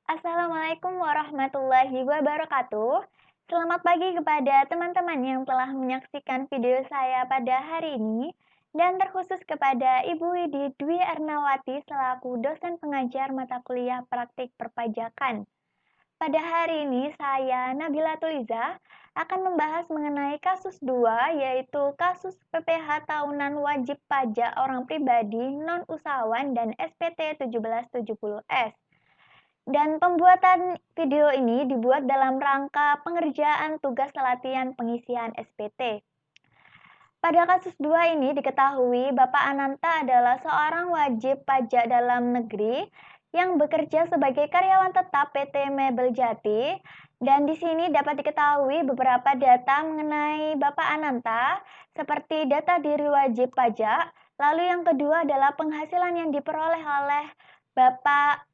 Assalamualaikum warahmatullahi wabarakatuh. Selamat pagi kepada teman-teman yang telah menyaksikan video saya pada hari ini, dan terkhusus kepada Ibu Widi Dwi Ernawati selaku dosen pengajar mata kuliah praktik perpajakan. Pada hari ini saya, Nabila Tuliza, akan membahas mengenai kasus 2, yaitu kasus PPh tahunan wajib pajak orang pribadi non-usahawan dan SPT 1770S. Dan pembuatan video ini dibuat dalam rangka pengerjaan tugas latihan pengisian SPT. Pada kasus 2 ini diketahui Bapak Ananta adalah seorang wajib pajak dalam negeri yang bekerja sebagai karyawan tetap PT Mebel Jati, dan di sini dapat diketahui beberapa data mengenai Bapak Ananta seperti data diri wajib pajak. Lalu yang kedua adalah penghasilan yang diperoleh oleh Bapak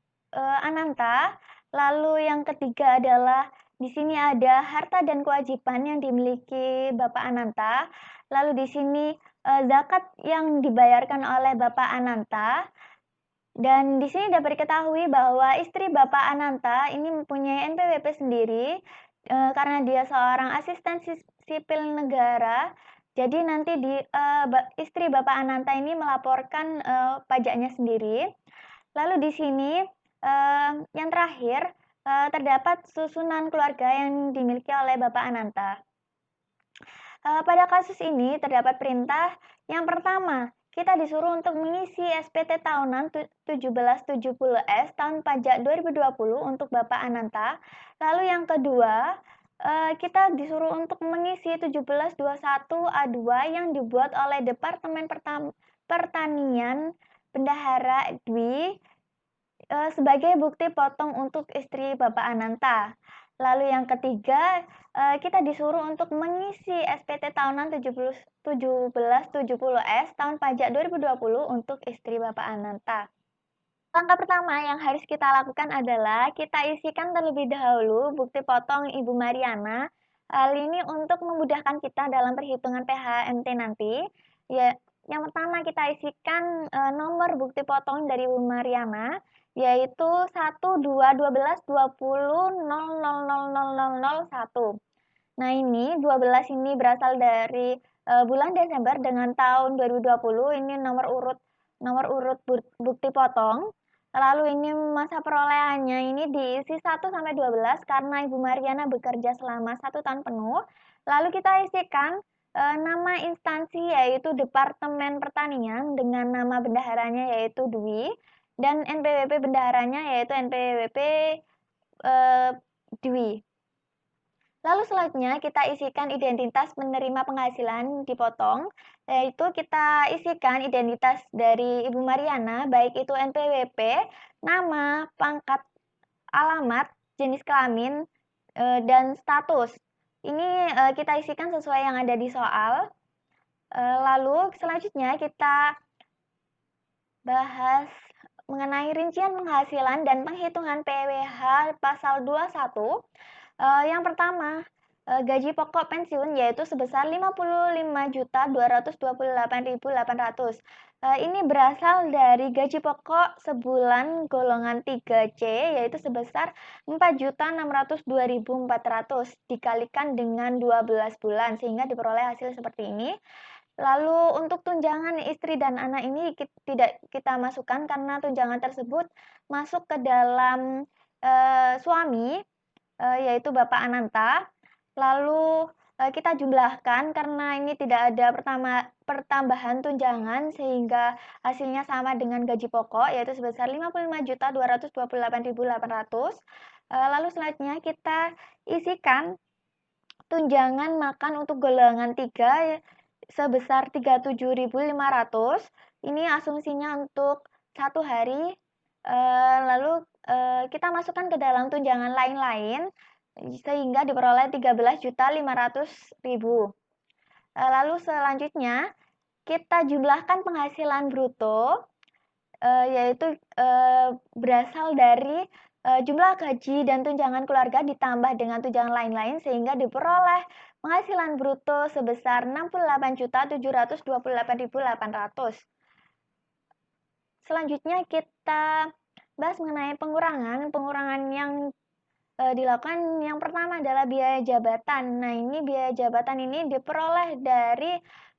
Ananta. Lalu yang ketiga adalah di sini ada harta dan kewajiban yang dimiliki Bapak Ananta. Lalu di sini zakat yang dibayarkan oleh Bapak Ananta. Dan di sini dapat diketahui bahwa istri Bapak Ananta ini mempunyai NPWP sendiri karena dia seorang asisten sipil negara. Jadi nanti istri Bapak Ananta ini melaporkan pajaknya sendiri. Lalu di sini yang terakhir terdapat susunan keluarga yang dimiliki oleh Bapak Ananta. Pada kasus ini terdapat perintah yang pertama, kita disuruh untuk mengisi SPT tahunan 1770S tahun pajak 2020 untuk Bapak Ananta. Lalu yang kedua, kita disuruh untuk mengisi 1721A2 yang dibuat oleh Departemen Pertanian Bendahara Dwi sebagai bukti potong untuk istri Bapak Ananta. Lalu yang ketiga, kita disuruh untuk mengisi SPT tahunan 1770S tahun pajak 2020 untuk istri Bapak Ananta. Langkah pertama yang harus kita lakukan adalah kita isikan terlebih dahulu bukti potong Ibu Mariana. Hal ini untuk memudahkan kita dalam perhitungan PHMT nanti. Ya, yang pertama kita isikan nomor bukti potong dari Ibu Mariana, yaitu 1, 2, 12, 20, 000001. Nah, ini 12 ini berasal dari bulan Desember dengan tahun 2020. Ini nomor urut bukti potong. Lalu ini masa perolehannya ini diisi 1 sampai 12 karena Ibu Mariana bekerja selama 1 tahun penuh. Lalu kita isikan nama instansi yaitu Departemen Pertanian dengan nama bendaharanya yaitu Dwi, dan NPWP bendaharanya yaitu NPWP Dwi. Lalu selanjutnya kita isikan identitas penerima penghasilan dipotong, yaitu kita isikan identitas dari Ibu Mariana, baik itu NPWP, nama, pangkat, alamat, jenis kelamin, dan status. Ini kita isikan sesuai yang ada di soal. Lalu selanjutnya kita bahas mengenai rincian penghasilan dan penghitungan PWH pasal 21. Yang pertama, gaji pokok pensiun yaitu sebesar 55.228.800. Ini berasal dari gaji pokok sebulan golongan 3C yaitu sebesar 4.602.400 dikalikan dengan 12 bulan sehingga diperoleh hasil seperti ini. Lalu untuk tunjangan istri dan anak ini tidak kita masukkan karena tunjangan tersebut masuk ke dalam suami yaitu Bapak Ananta. Lalu kita jumlahkan karena ini tidak ada pertambahan tunjangan sehingga hasilnya sama dengan gaji pokok yaitu sebesar 55.228.800. Lalu selanjutnya kita isikan tunjangan makan untuk golongan 3 sebesar 37.500. Ini asumsinya untuk 1 hari. Lalu kita masukkan ke dalam tunjangan lain-lain sehingga diperoleh 13.500.000. Lalu selanjutnya kita jumlahkan penghasilan bruto yaitu berasal dari jumlah gaji dan tunjangan keluarga ditambah dengan tunjangan lain-lain sehingga diperoleh penghasilan bruto sebesar 68.728.800. Selanjutnya kita bahas mengenai pengurangan yang dilakukan yang pertama adalah biaya jabatan. Nah, ini biaya jabatan ini diperoleh dari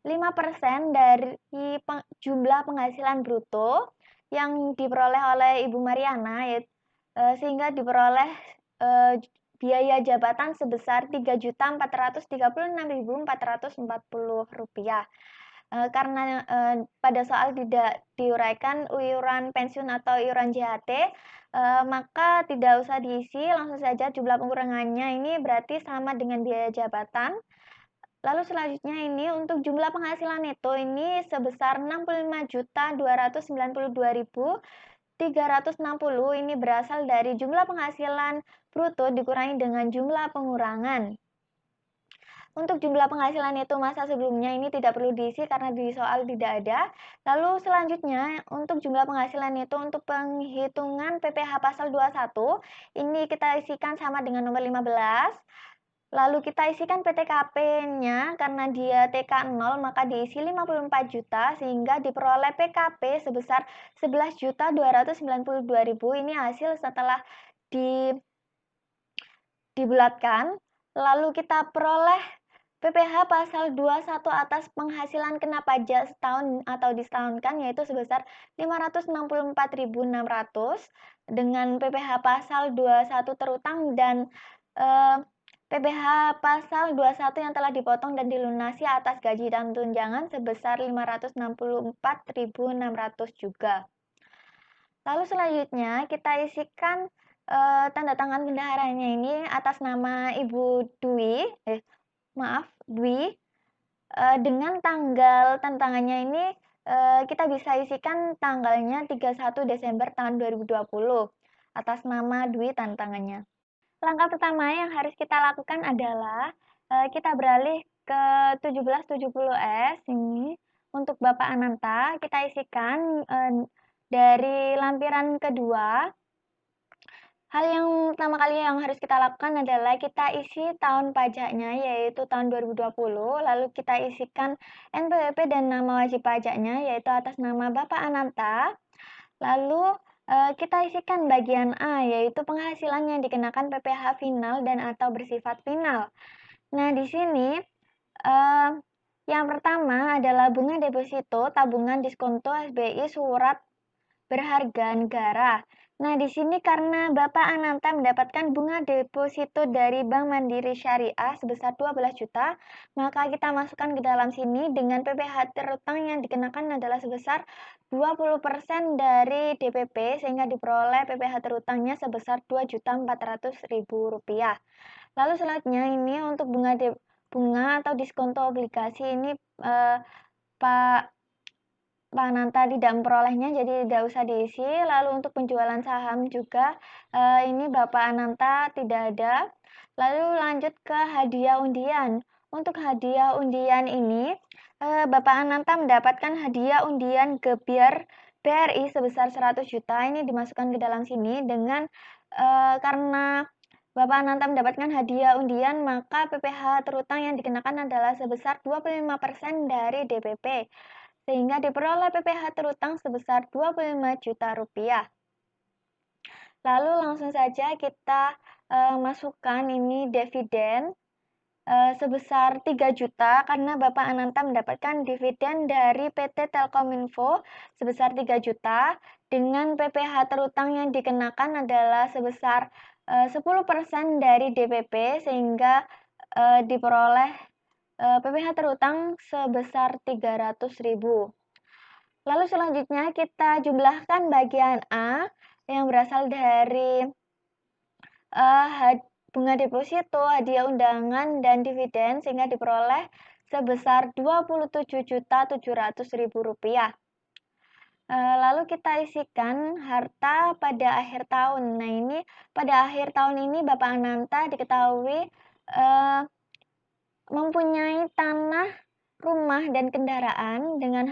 5% dari jumlah penghasilan bruto yang diperoleh oleh Ibu Mariana, sehingga diperoleh biaya jabatan sebesar Rp3.436.440. Karena pada soal tidak diuraikan iuran pensiun atau iuran JHT, maka tidak usah diisi, langsung saja jumlah pengurangannya ini berarti sama dengan biaya jabatan. Lalu selanjutnya ini untuk jumlah penghasilan neto ini sebesar 65.292.360, ini berasal dari jumlah penghasilan bruto dikurangi dengan jumlah pengurangan. Untuk jumlah penghasilan itu masa sebelumnya ini tidak perlu diisi karena di soal tidak ada. Lalu selanjutnya untuk jumlah penghasilan itu untuk penghitungan PPh pasal 21 ini kita isikan sama dengan nomor 15. Lalu kita isikan PTKP-nya karena dia TK 0 maka diisi 54 juta sehingga diperoleh PKP sebesar 11.292.000. Ini hasil setelah dibulatkan. Lalu kita peroleh PPh pasal 21 atas penghasilan kena pajak setahun atau disetahunkan yaitu sebesar 564.600 dengan PPh pasal 21 terutang dan PPh pasal 21 yang telah dipotong dan dilunasi atas gaji dan tunjangan sebesar 564.600 juga. Lalu selanjutnya kita isikan tanda tangan bendaharanya ini atas nama Ibu Dwi, Dwi, dengan tanggal tantangannya ini kita bisa isikan tanggalnya 31 Desember tahun 2020 atas nama Dwi tantangannya. Langkah pertama yang harus kita lakukan adalah kita beralih ke 1770S ini untuk Bapak Ananta, kita isikan dari lampiran kedua. Hal yang pertama kali yang harus kita lakukan adalah kita isi tahun pajaknya yaitu tahun 2020, lalu kita isikan NPWP dan nama wajib pajaknya yaitu atas nama Bapak Ananta. Lalu kita isikan bagian A yaitu penghasilan yang dikenakan PPh final dan atau bersifat final. Nah, di sini yang pertama adalah bunga deposito, tabungan, diskonto, SBI, surat berharga negara. Nah, di sini karena Bapak Ananta mendapatkan bunga deposito dari Bank Mandiri Syariah sebesar 12 juta, maka kita masukkan ke dalam sini dengan PPh terutang yang dikenakan adalah sebesar 20% dari DPP sehingga diperoleh PPh terutangnya sebesar Rp2.400.000. Lalu selanjutnya ini untuk bunga atau diskonto obligasi ini Pak Ananta tidak memperolehnya jadi tidak usah diisi. Lalu untuk penjualan saham juga ini Bapak Ananta tidak ada. Lalu lanjut ke hadiah undian. Untuk hadiah undian ini Bapak Ananta mendapatkan hadiah undian gebyar BRI sebesar 100 juta. Ini dimasukkan ke dalam sini dengan karena Bapak Ananta mendapatkan hadiah undian maka PPh terutang yang dikenakan adalah sebesar 25% dari DPP. Sehingga diperoleh PPh terutang sebesar 25 juta rupiah. Lalu langsung saja kita masukkan ini dividen sebesar 3 juta karena Bapak Ananta mendapatkan dividen dari PT Telkominfo sebesar 3 juta dengan PPh terutang yang dikenakan adalah sebesar 10% dari DPP sehingga diperoleh PPh terutang sebesar 300.000. Lalu selanjutnya kita jumlahkan bagian A yang berasal dari bunga deposito, hadiah undangan, dan dividen sehingga diperoleh sebesar Rp27.700.000. Lalu kita isikan harta pada akhir tahun. Nah, ini pada akhir tahun ini Bapak Ananta diketahui mempunyai tanah, rumah, dan kendaraan dengan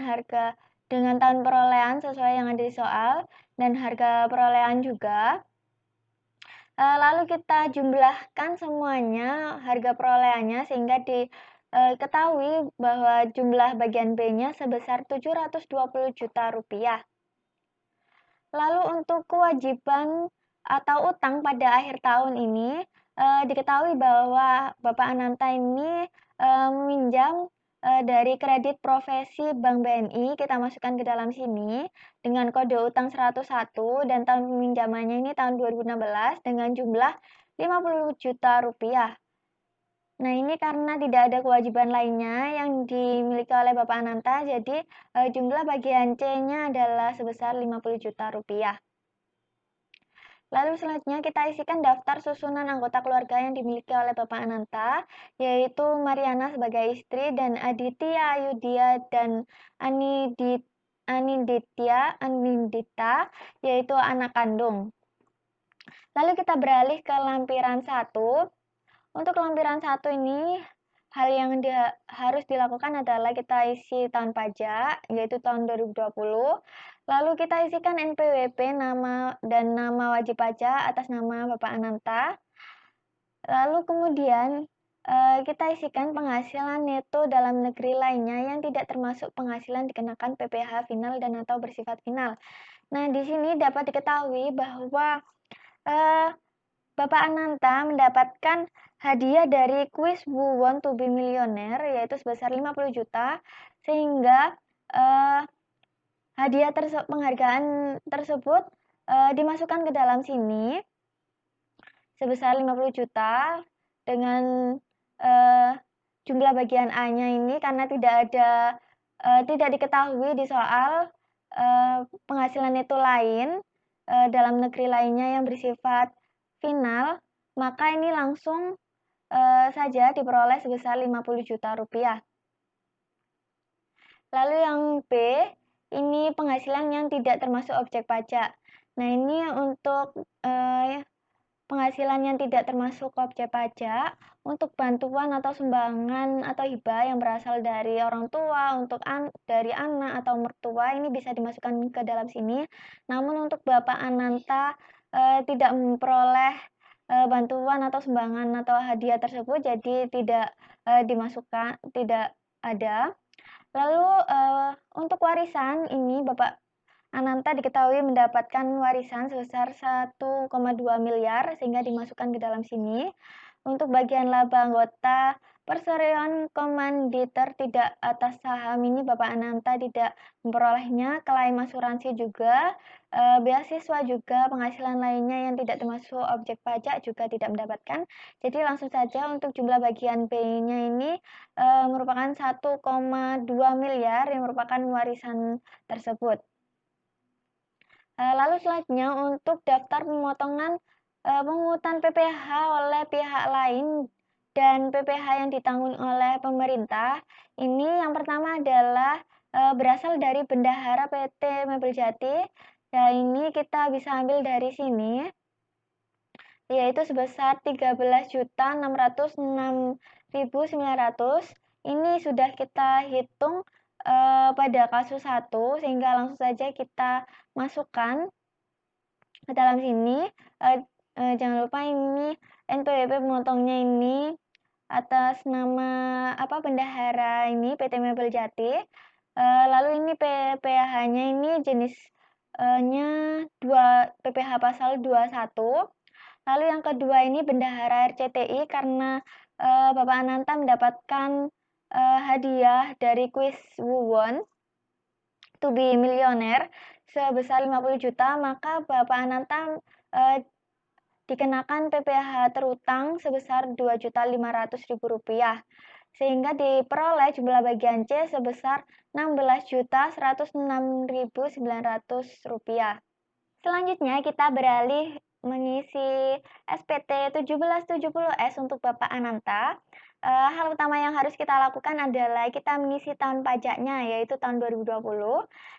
tahun perolehan sesuai yang ada di soal dan harga perolehan juga. Lalu kita jumlahkan semuanya harga perolehannya sehingga diketahui bahwa jumlah bagian B-nya sebesar 720 juta rupiah. Lalu untuk kewajiban atau utang pada akhir tahun ini, diketahui bahwa Bapak Ananta ini, meminjam, dari kredit profesi Bank BNI, kita masukkan ke dalam sini, dengan kode utang 101 dan tahun peminjamannya ini tahun 2016 dengan jumlah Rp50 juta. Nah, ini karena tidak ada kewajiban lainnya yang dimiliki oleh Bapak Ananta, jadi, jumlah bagian C-nya adalah sebesar Rp50 juta. Lalu selanjutnya kita isikan daftar susunan anggota keluarga yang dimiliki oleh Bapak Ananta, yaitu Mariana sebagai istri dan Aditya, Ayudhya, dan Anindita, yaitu anak kandung. Lalu kita beralih ke lampiran 1. Untuk lampiran 1 ini, hal yang harus dilakukan adalah kita isi tahun pajak, yaitu tahun 2020. Lalu kita isikan NPWP nama dan nama wajib pajak atas nama Bapak Ananta. Lalu kemudian kita isikan penghasilan neto dalam negeri lainnya yang tidak termasuk penghasilan dikenakan PPh final dan atau bersifat final. Nah, di sini dapat diketahui bahwa Bapak Ananta mendapatkan hadiah dari kuis Who Want to be Millionaire, yaitu sebesar 50 juta, sehingga hadiah penghargaan tersebut dimasukkan ke dalam sini sebesar 50 juta dengan jumlah bagian A-nya ini karena tidak diketahui di soal penghasilan itu lain dalam negeri lainnya yang bersifat final, maka ini langsung saja diperoleh sebesar Rp50 juta. Lalu yang B, ini penghasilan yang tidak termasuk objek pajak. Nah, ini untuk penghasilan yang tidak termasuk objek pajak, untuk bantuan atau sumbangan atau hibah yang berasal dari orang tua, dari anak atau mertua, ini bisa dimasukkan ke dalam sini. Namun untuk Bapak Ananta tidak memperoleh bantuan atau sumbangan atau hadiah tersebut, jadi tidak dimasukkan, tidak ada. Lalu untuk warisan ini Bapak Ananta diketahui mendapatkan warisan sebesar 1,2 miliar sehingga dimasukkan ke dalam sini. Untuk bagian laba anggota perseroan komanditer tidak atas saham ini Bapak Ananta tidak memperolehnya, klaim asuransi juga, beasiswa juga, penghasilan lainnya yang tidak termasuk objek pajak juga tidak mendapatkan. Jadi langsung saja untuk jumlah bagian B-nya ini merupakan 1,2 miliar yang merupakan warisan tersebut. Lalu selanjutnya untuk daftar pemotongan pemungutan PPh oleh pihak lain dan PPh yang ditanggung oleh pemerintah. Ini yang pertama adalah berasal dari bendahara PT Mebel Jati. Ya, ini kita bisa ambil dari sini, yaitu sebesar 13.606.900. Ini sudah kita hitung pada kasus 1, sehingga langsung saja kita masukkan ke dalam sini. Jangan lupa ini NPWP pemotongnya ini atas nama bendahara ini PT Mebel Jati. Lalu ini PPh-nya ini jenisnya PPh pasal 21. Lalu yang kedua ini bendahara RCTI karena Bapak Ananta mendapatkan hadiah dari kuis Who Want to be Millionaire sebesar 50 juta, maka Bapak Ananta dikenakan PPh terutang sebesar Rp2.500.000, sehingga diperoleh jumlah bagian C sebesar Rp16.106.900. Selanjutnya kita beralih mengisi SPT 1770S untuk Bapak Ananta. Hal utama yang harus kita lakukan adalah kita mengisi tahun pajaknya, yaitu tahun 2020.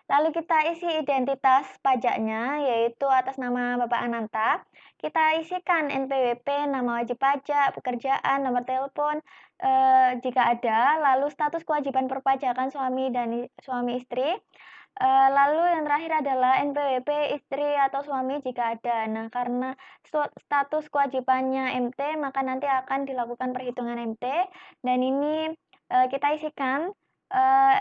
Lalu kita isi identitas pajaknya, yaitu atas nama Bapak Ananta. Kita isikan NPWP, nama wajib pajak, pekerjaan, nomor telepon, jika ada. Lalu status kewajiban perpajakan suami dan suami istri. Lalu yang terakhir adalah NPWP istri atau suami jika ada. Nah, karena status kewajibannya MT, maka nanti akan dilakukan perhitungan MT, dan ini kita isikan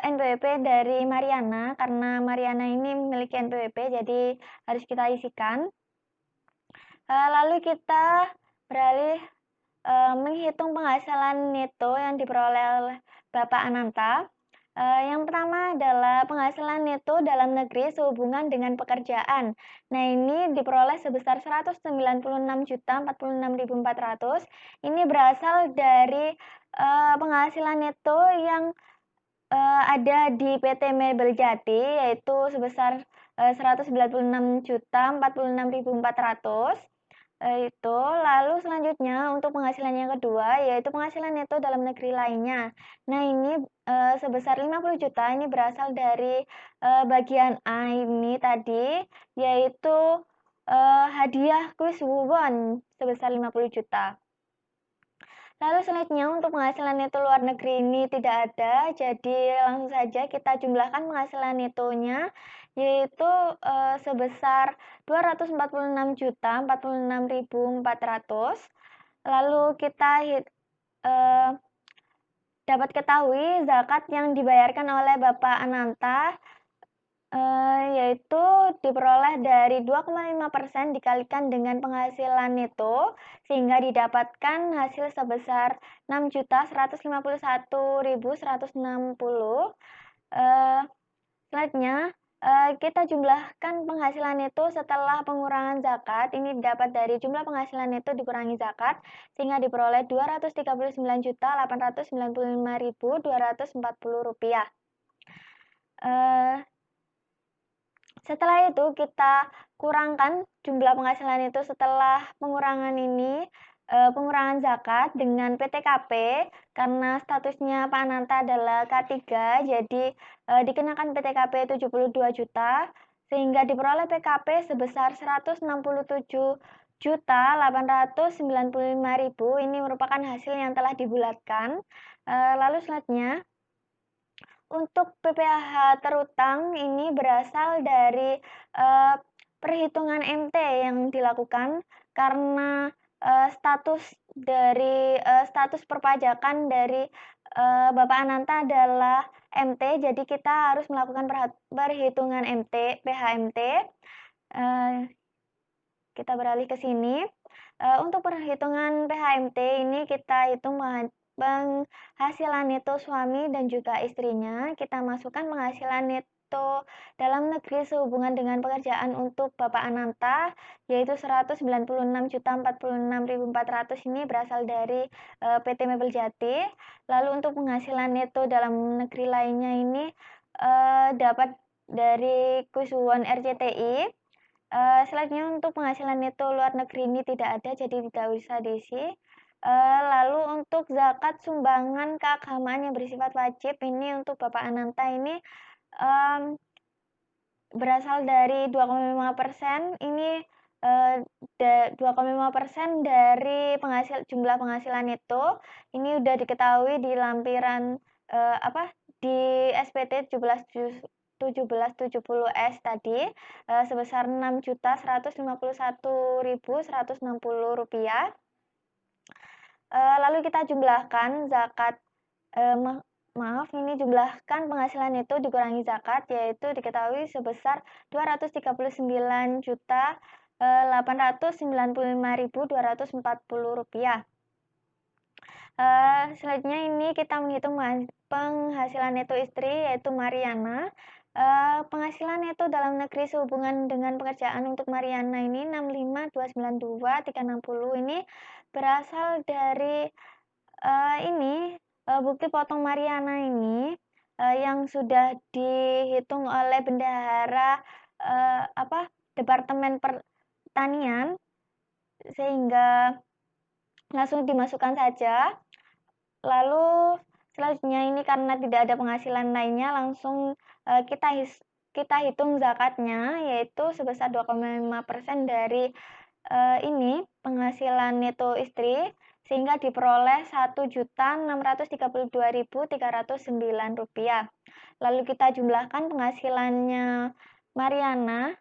NPWP dari Mariana, karena Mariana ini memiliki NPWP, jadi harus kita isikan. Lalu kita beralih menghitung penghasilan neto yang diperoleh oleh Bapak Ananta. Yang pertama adalah penghasilan neto dalam negeri sehubungan dengan pekerjaan. Nah, ini diperoleh sebesar 196.046.400. Ini berasal dari penghasilan neto yang ada di PT Mebel Jati, yaitu sebesar 196.046.400. Itu. Lalu selanjutnya untuk penghasilan yang kedua, yaitu penghasilan neto dalam negeri lainnya. Nah, ini sebesar 50 juta, ini berasal dari bagian A ini tadi, yaitu hadiah kuis Wuwon sebesar 50 juta. Lalu selanjutnya untuk penghasilan neto luar negeri ini tidak ada, jadi langsung saja kita jumlahkan penghasilan netonya, yaitu sebesar 246.046.400. Lalu kita dapat ketahui zakat yang dibayarkan oleh Bapak Ananta yaitu diperoleh dari 2,5% dikalikan dengan penghasilan neto, sehingga didapatkan hasil sebesar 6.151.160. Selanjutnya, kita jumlahkan penghasilan neto setelah pengurangan zakat. Ini didapat dari jumlah penghasilan neto dikurangi zakat, sehingga diperoleh Rp239.895.240. Setelah itu kita kurangkan jumlah penghasilan itu setelah pengurangan ini, pengurangan zakat dengan PTKP, karena statusnya Pak Ananta adalah K3, jadi dikenakan PTKP 72 juta, sehingga diperoleh PKP sebesar 167.895.000. Ini merupakan hasil yang telah dibulatkan. Lalu selanjutnya, untuk PPh terutang ini berasal dari perhitungan MT yang dilakukan karena status perpajakan dari Bapak Ananta adalah MT, jadi kita harus melakukan perhitungan MT, PHMT. Kita beralih ke sini. Untuk perhitungan PHMT ini kita hitung penghasilan neto suami dan juga istrinya. Kita masukkan penghasilan neto dalam negeri sehubungan dengan pekerjaan untuk Bapak Ananta, yaitu 196.046.400. Ini berasal dari PT Mebel Jati. Lalu untuk penghasilan neto dalam negeri lainnya ini dapat dari Kusuwon RCTI. Selanjutnya untuk penghasilan neto luar negeri ini tidak ada, jadi tidak bisa diisi. Lalu untuk zakat sumbangan keagamaan yang bersifat wajib, ini untuk Bapak Ananta ini berasal dari 2,5%. Ini 2,5% dari jumlah penghasilan neto. Ini sudah diketahui di lampiran di SPT 1770S tadi, sebesar Rp6.151.160. Lalu kita jumlahkan zakat, ini jumlahkan penghasilan neto dikurangi zakat, yaitu diketahui sebesar Rp213.895.240. Selanjutnya ini kita menghitung penghasilan neto istri, yaitu Mariana. Penghasilan neto dalam negeri sehubungan dengan pekerjaan untuk Mariana ini 65.292.360. Ini berasal dari bukti potong Mariana ini yang sudah dihitung oleh bendahara Departemen Pertanian, sehingga langsung dimasukkan saja. Lalu selanjutnya ini karena tidak ada penghasilan lainnya, langsung kita hitung zakatnya, yaitu sebesar 2,5% dari penghasilan neto istri, sehingga diperoleh Rp1.632.309. Lalu kita jumlahkan penghasilannya Mariana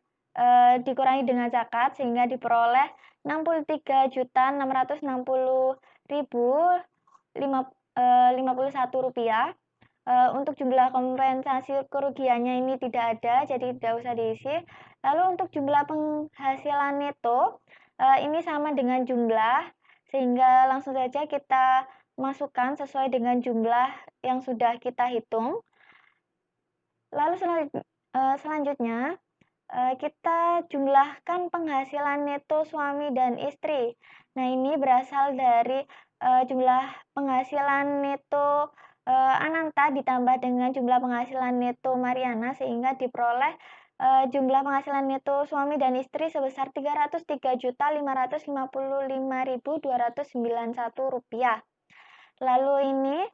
dikurangi dengan zakat, sehingga diperoleh Rp63.660.051. Untuk jumlah kompensasi kerugiannya ini tidak ada, jadi tidak usah diisi. Lalu untuk jumlah penghasilan neto, ini sama dengan jumlah, sehingga langsung saja kita masukkan sesuai dengan jumlah yang sudah kita hitung. Lalu selanjutnya, kita jumlahkan penghasilan neto suami dan istri. Nah, ini berasal dari jumlah penghasilan neto Ananta ditambah dengan jumlah penghasilan neto Mariana, sehingga diperoleh jumlah penghasilan neto suami dan istri sebesar Rp303.555.291. Lalu ini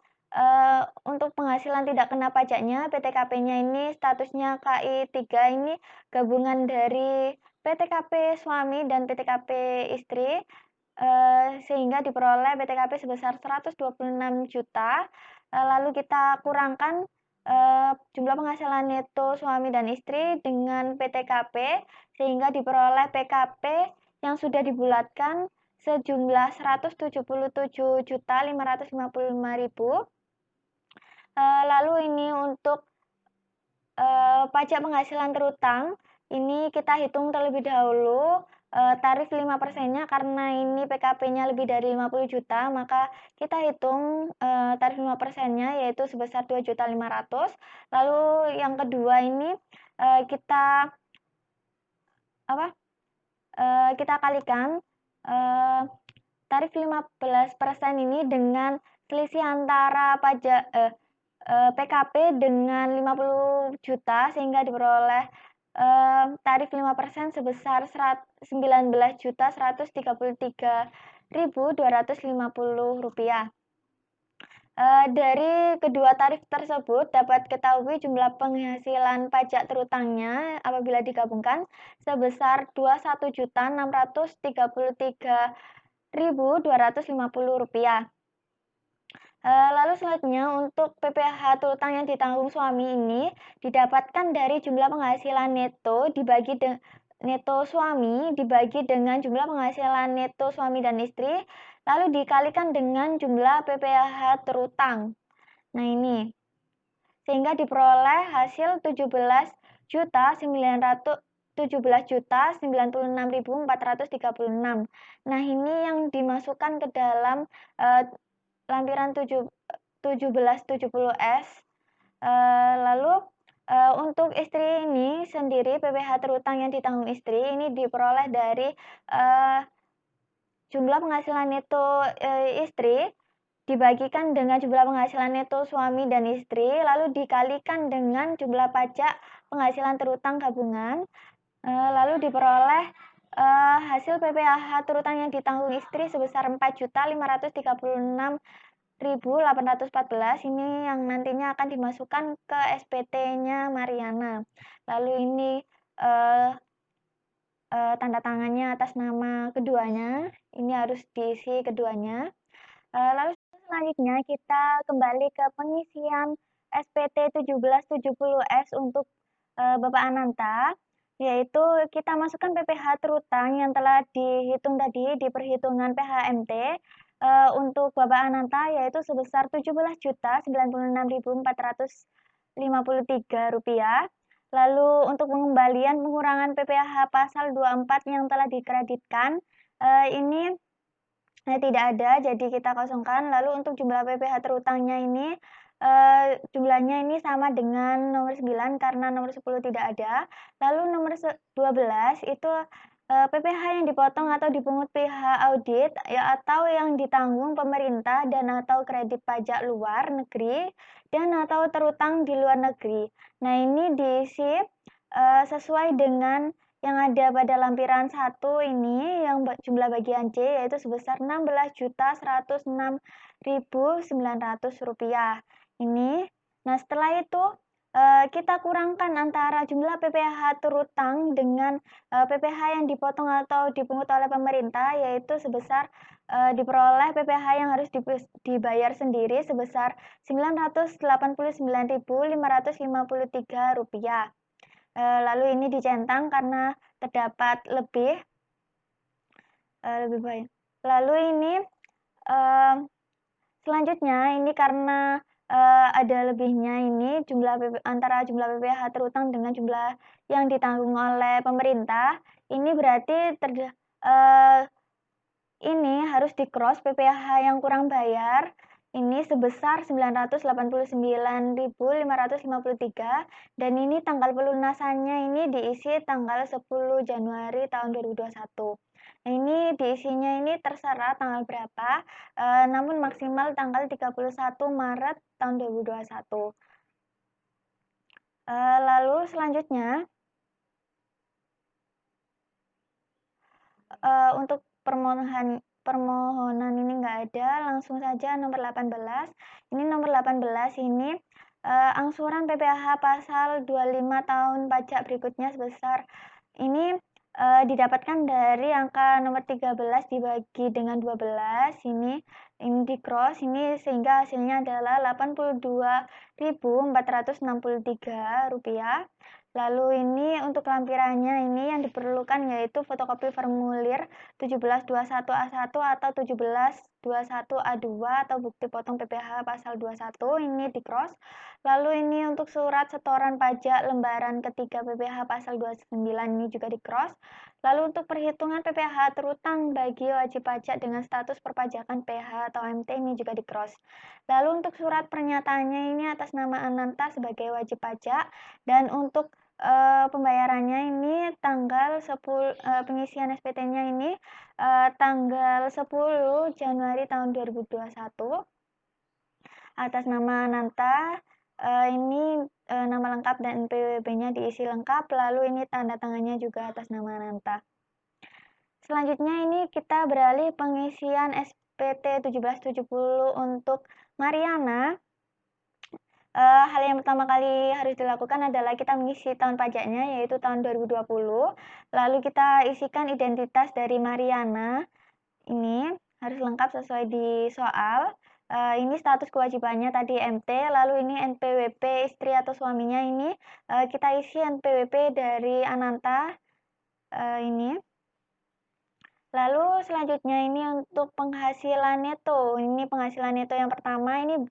untuk penghasilan tidak kena pajaknya, PTKP-nya ini statusnya KI 3, ini gabungan dari PTKP suami dan PTKP istri, sehingga diperoleh PTKP sebesar 126 juta. Lalu kita kurangkan jumlah penghasilan neto suami dan istri dengan PTKP, sehingga diperoleh PKP yang sudah dibulatkan sejumlah 177.555.000. Lalu ini untuk pajak penghasilan terutang, ini kita hitung terlebih dahulu tarif 5%-nya, karena ini PKP-nya lebih dari 50 juta, maka kita hitung tarif 5%-nya yaitu sebesar 2.500.000. Lalu yang kedua ini kita kalikan tarif 15% ini dengan selisih antara pajak PKP dengan 50 juta, sehingga diperoleh tarif 5% sebesar 19.133.250 rupiah. Dari kedua tarif tersebut dapat ketahui jumlah penghasilan pajak terutangnya apabila digabungkan sebesar Rp21.633.250. Lalu selanjutnya untuk PPh terutang yang ditanggung suami ini didapatkan dari jumlah penghasilan neto neto suami dibagi dengan jumlah penghasilan neto suami dan istri, lalu dikalikan dengan jumlah PPh terutang. Nah, ini sehingga diperoleh hasil 17.996.436. Nah, ini yang dimasukkan ke dalam lampiran 1770S. Lalu untuk istri ini sendiri, PPh terutang yang ditanggung istri ini diperoleh dari jumlah penghasilan neto istri dibagikan dengan jumlah penghasilan neto suami dan istri, lalu dikalikan dengan jumlah pajak penghasilan terutang gabungan, lalu diperoleh hasil PPh terutang yang ditanggung istri sebesar 4.536.814. Ini yang nantinya akan dimasukkan ke SPT-nya Mariana. Lalu ini tanda tangannya atas nama keduanya, ini harus diisi keduanya. Lalu selanjutnya kita kembali ke pengisian SPT 1770S untuk Bapak Ananta, yaitu kita masukkan PPh terutang yang telah dihitung tadi di perhitungan PHMT untuk Bapak Ananta, yaitu sebesar Rp76.453. Lalu untuk pengembalian pengurangan PPh pasal 24 yang telah dikreditkan, ini tidak ada, jadi kita kosongkan. Lalu untuk jumlah PPh terutangnya ini jumlahnya ini sama dengan nomor 9 karena nomor 10 tidak ada. Lalu nomor 12 itu PPh yang dipotong atau dipungut pihak audit ya, atau yang ditanggung pemerintah dan atau kredit pajak luar negeri dan atau terutang di luar negeri. Nah, ini diisi sesuai dengan yang ada pada lampiran 1 ini, yang jumlah bagian C yaitu sebesar Rp16.106.900. Ini. Nah, setelah itu kita kurangkan antara jumlah PPh terutang dengan PPh yang dipotong atau dipungut oleh pemerintah, yaitu sebesar diperoleh PPh yang harus dibayar sendiri sebesar Rp989.553. Lalu ini dicentang karena terdapat lebih baik. Lalu ini selanjutnya ini karena ada lebihnya ini antara jumlah PPh terutang dengan jumlah yang ditanggung oleh pemerintah, ini berarti ini harus di-cross PPh yang kurang bayar, ini sebesar 989.553 dan ini tanggal pelunasannya ini diisi tanggal 10 Januari tahun 2021. Nah, ini diisinya ini terserah tanggal berapa, namun maksimal tanggal 31 Maret tahun 2021. Lalu selanjutnya, untuk permohonan ini nggak ada, langsung saja nomor 18. Ini nomor 18 ini angsuran PPh pasal 25 tahun pajak berikutnya sebesar ini didapatkan dari angka nomor 13 dibagi dengan 12 ini di-cross ini sehingga hasilnya adalah Rp80.463. Lalu ini untuk lampirannya ini yang diperlukan yaitu fotokopi formulir 1721A1 atau 1721A2 atau bukti potong PPh pasal 21 ini di-cross. Lalu ini untuk surat setoran pajak lembaran ketiga PPh pasal 29 ini juga di-cross. Lalu untuk perhitungan PPh terutang bagi wajib pajak dengan status perpajakan PH atau MT ini juga di-cross. Lalu untuk surat pernyataannya ini atas nama Ananta sebagai wajib pajak dan untuk pembayarannya ini tanggal 10 pengisian SPT-nya ini tanggal 10 Januari tahun 2021 atas nama Ananta. Ini nama lengkap dan NPWP-nya diisi lengkap, lalu ini tanda tangannya juga atas nama Ananta. Selanjutnya ini kita beralih pengisian SPT 1770 untuk Mariana. Hal yang pertama kali harus dilakukan adalah kita mengisi tahun pajaknya yaitu tahun 2020. Lalu kita isikan identitas dari Mariana. Ini harus lengkap sesuai di soal. Ini status kewajibannya tadi MT, lalu ini NPWP istri atau suaminya ini kita isi NPWP dari Ananta ini. Lalu selanjutnya ini untuk penghasilan neto. Ini penghasilan neto yang pertama ini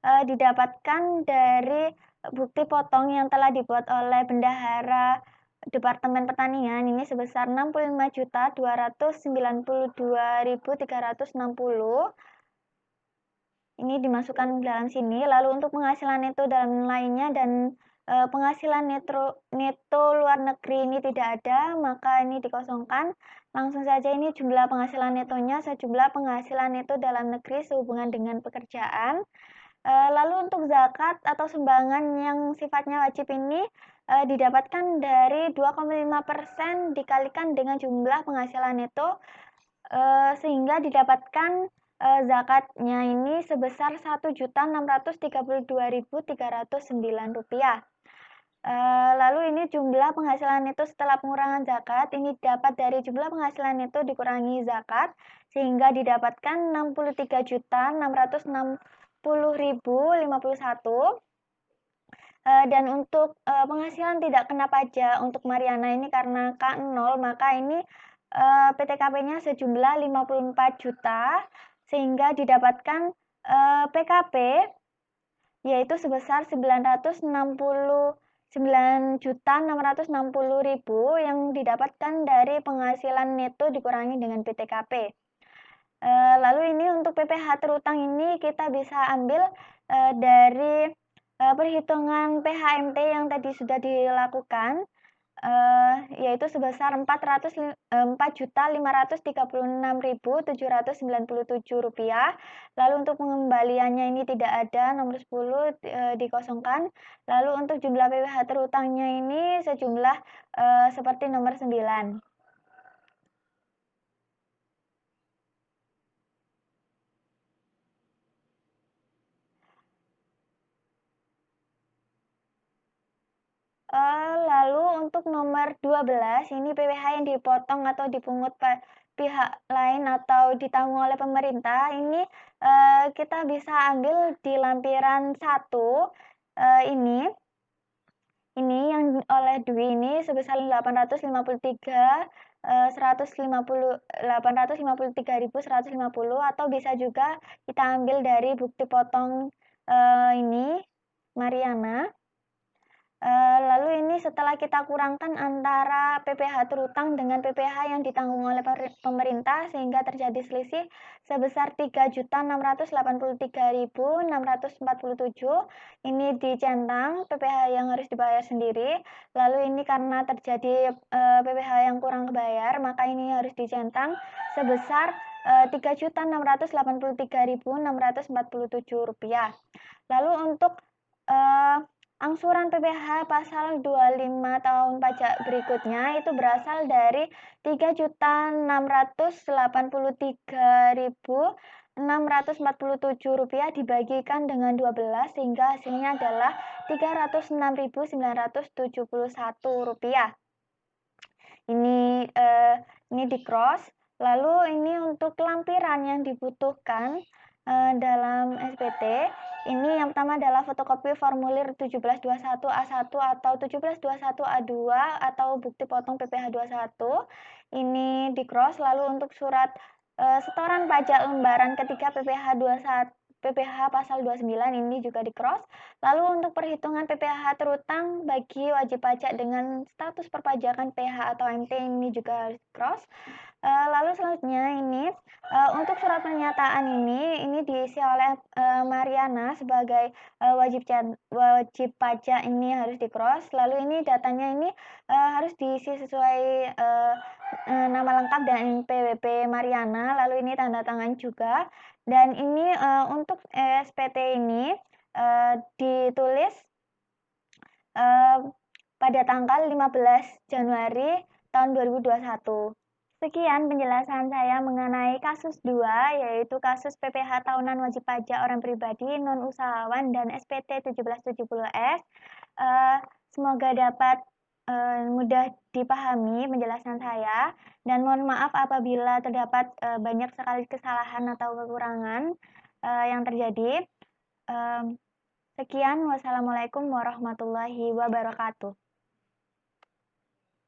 didapatkan dari bukti potong yang telah dibuat oleh Bendahara Departemen Pertanian ini sebesar 65.292.360. Ini dimasukkan dalam sini. Lalu untuk penghasilan neto dalam lainnya dan penghasilan neto luar negeri ini tidak ada, maka ini dikosongkan. Langsung saja ini jumlah penghasilan netonya sejumlah penghasilan neto dalam negeri sehubungan dengan pekerjaan. Lalu untuk zakat atau sumbangan yang sifatnya wajib ini didapatkan dari 2,5% dikalikan dengan jumlah penghasilan neto sehingga didapatkan zakatnya ini sebesar Rp1.632.309. Lalu ini jumlah penghasilan neto setelah pengurangan zakat ini dapat dari jumlah penghasilan neto dikurangi zakat sehingga didapatkan Rp63.660.051. Dan untuk penghasilan tidak kena pajak untuk Mariana ini karena K0 maka ini PTKP-nya sejumlah 54 juta sehingga didapatkan PKP yaitu sebesar 969.660.000 yang didapatkan dari penghasilan neto dikurangi dengan PTKP. Lalu ini untuk PPh terutang ini kita bisa ambil dari perhitungan PHMT yang tadi sudah dilakukan yaitu sebesar Rp4.536.797. Lalu untuk pengembaliannya ini tidak ada, nomor 10 dikosongkan. Lalu untuk jumlah PPh terutangnya ini sejumlah seperti nomor 9. Lalu untuk nomor 12 ini PPh yang dipotong atau dipungut pihak lain atau ditanggung oleh pemerintah ini kita bisa ambil di lampiran 1 ini yang oleh Dwi ini sebesar 853.150 atau bisa juga kita ambil dari bukti potong ini Mariana. Lalu ini setelah kita kurangkan antara PPh terutang dengan PPh yang ditanggung oleh pemerintah sehingga terjadi selisih sebesar 3.683.647. Ini dicentang PPh yang harus dibayar sendiri. Lalu ini karena terjadi PPh yang kurang kebayar, maka ini harus dicentang sebesar Rp3.683.647. Lalu untuk angsuran PPh pasal 25 tahun pajak berikutnya itu berasal dari Rp3.683.647 dibagikan dengan 12 sehingga hasilnya adalah Rp306.971. Ini di cross. Lalu ini untuk lampiran yang dibutuhkan dalam SPT. Ini yang pertama adalah fotokopi formulir 1721A1 atau 1721A2 atau bukti potong PPh 21. Ini di cross. Lalu untuk surat setoran pajak lembaran ketiga PPh 21 PPh pasal 29 ini juga di cross. Lalu untuk perhitungan PPh terutang bagi wajib pajak dengan status perpajakan PH atau MT ini juga harus di cross. Lalu selanjutnya ini untuk surat pernyataan ini diisi oleh Mariana sebagai wajib pajak ini harus di cross. Lalu ini datanya ini harus diisi sesuai nama lengkap dan NPWP Mariana. Lalu ini tanda tangan juga. Dan ini untuk SPT ini ditulis pada tanggal 15 Januari tahun 2021. Sekian penjelasan saya mengenai kasus 2, yaitu kasus PPh tahunan wajib pajak orang pribadi, non-usahawan, dan SPT 1770S. Semoga dapat mudah dipahami penjelasan saya, dan mohon maaf apabila terdapat banyak sekali kesalahan atau kekurangan yang terjadi. Sekian, wassalamualaikum warahmatullahi wabarakatuh.